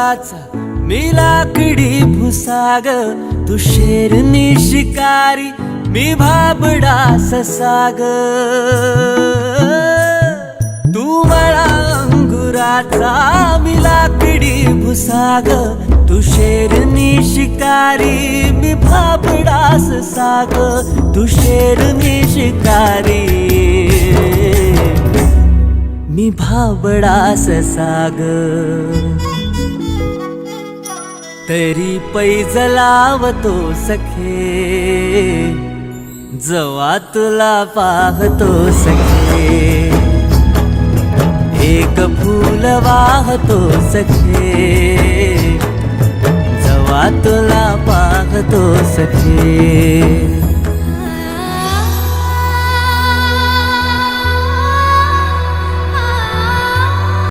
अंगुराचा मी लाकडी भुसाग, तू शेरनी शिकारी मी भाबडा ससाग. तू मला अंगुराचा मी लाकडी भुसाग, तू शेरनी शिकारी मी भाबडा ससाग. तू शेरनी शिकारी मी भाबडा ससाग. तरी पैज लावतो सखे, जवा तुला पाहतो सखे. एक फूल वाहतो सखे, जवा तुला पाहतो सखे.